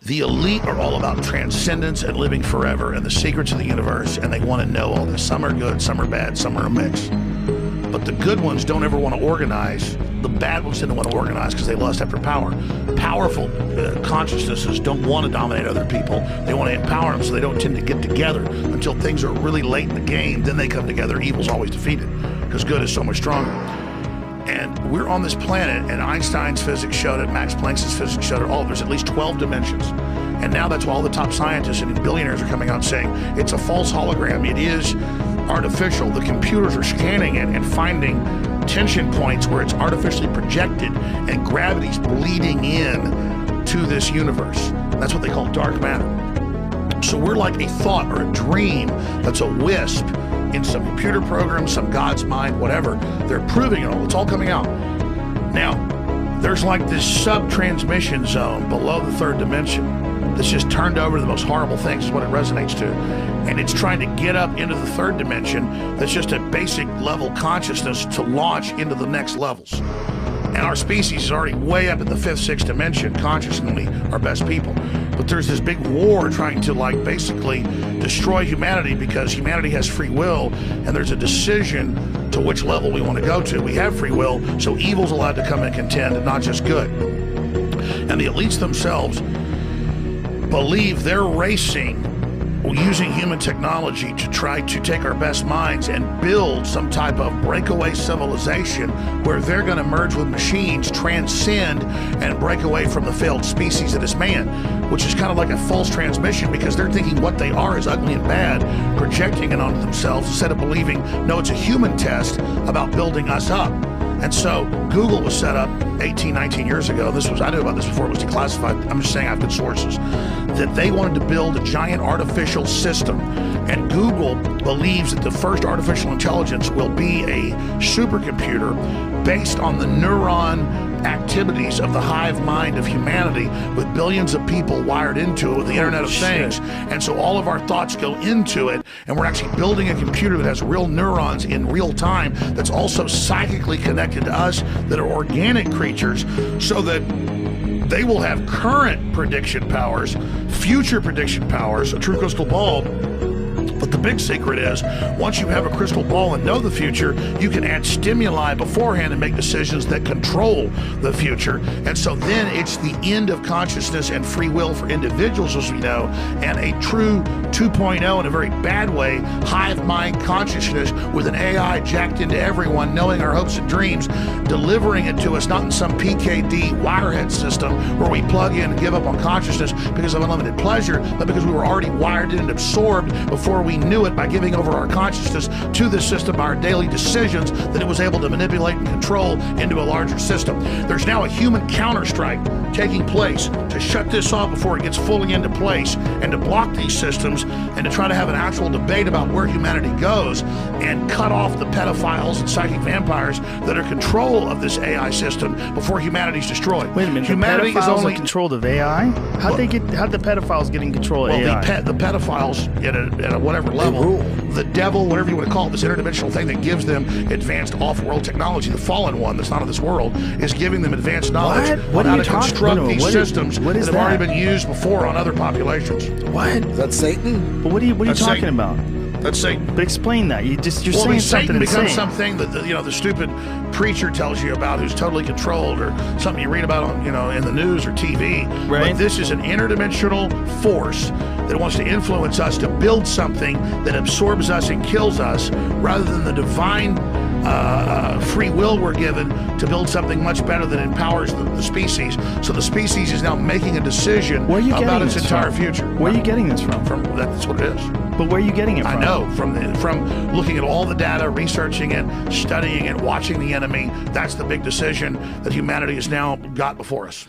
The elite are all about transcendence and living forever and the secrets of the universe, and they want to know all this. Some are good, some are bad, some are a mix. But the good ones don't ever want to organize. The bad ones didn't want to organize because they lust after power. Powerful consciousnesses don't want to dominate other people. They want to empower them, so they don't tend to get together until things are really late in the game. Then they come together. Evil's always defeated because good is so much stronger. And we're on this planet, and Einstein's physics showed it, Max Planck's physics showed it, there's at least 12 dimensions. And now that's why all the top scientists and billionaires are coming out saying it's a false hologram. It is artificial. The computers are scanning it and finding tension points where it's artificially projected and gravity's bleeding in to this universe. That's what they call dark matter. So we're like a thought or a dream that's a wisp in some computer program, some God's mind, whatever. They're proving it all. It's all coming out. Now, there's like this sub-transmission zone below the third dimension that's just turned over to the most horrible things is what it resonates to. And it's trying to get up into the third dimension that's just a basic level consciousness to launch into the next levels. And our species is already way up in the fifth, sixth dimension consciously, our best people. But there's this big war trying to like basically destroy humanity because humanity has free will and there's a decision to which level we want to go to. We have free will, so evil's allowed to come and contend and not just good. And the elites themselves believe they're racing using human technology to try to take our best minds and build some type of breakaway civilization where they're going to merge with machines, transcend, and break away from the failed species that is man, which is kind of like a false transmission because they're thinking what they are is ugly and bad, projecting it onto themselves instead of believing, no, it's a human test about building us up. And so Google was set up 18, 19 years ago. I knew about this before it was declassified. I'm just saying I have good sources. That they wanted to build a giant artificial system. And Google believes that the first artificial intelligence will be a supercomputer based on the neuron activities of the hive mind of humanity with billions of people wired into it with the Internet of Things. And so all of our thoughts go into it, and we're actually building a computer that has real neurons in real time that's also psychically connected to us, that are organic creatures, so that they will have current prediction powers, future prediction powers, a true crystal ball. But the big secret is, once you have a crystal ball and know the future, you can add stimuli beforehand and make decisions that control the future. And so then it's the end of consciousness and free will for individuals, as we know, and a true 2.0 in a very bad way, hive mind consciousness with an AI jacked into everyone, knowing our hopes and dreams, delivering it to us, not in some PKD wirehead system where we plug in and give up on consciousness because of unlimited pleasure, but because we were already wired in and absorbed before we knew it by giving over our consciousness to the system by our daily decisions that it was able to manipulate and control into a larger system. There's now a human counterstrike taking place to shut this off before it gets fully into place and to block these systems and to try to have an actual debate about where humanity goes and cut off the pedophiles and psychic vampires that are control of this AI system before humanity's destroyed. Wait a minute, humanity the pedophiles is only are controlled of AI? How'd the pedophiles get in control of AI? The pedophiles at a whatever level, the devil, whatever you want to call it, this interdimensional thing that gives them advanced off-world technology, the fallen one that's not of this world, is giving them advanced knowledge on how to construct these systems that have already been used before on other populations. What? That's Satan? But what are you talking about? That's Satan. But explain that. You're saying Satan something becomes something that the stupid preacher tells you about, who's totally controlled, or something you read about on in the news or TV. Right. But this is an interdimensional force that wants to influence us to build something that absorbs us and kills us, rather than the divine free will we're given to build something much better that empowers the species. So the species is now making a decision about its entire future. Where are you getting this from? That's what it is. But where are you getting it from? I know, from looking at all the data, researching it, studying it, watching the enemy. That's the big decision that humanity has now got before us.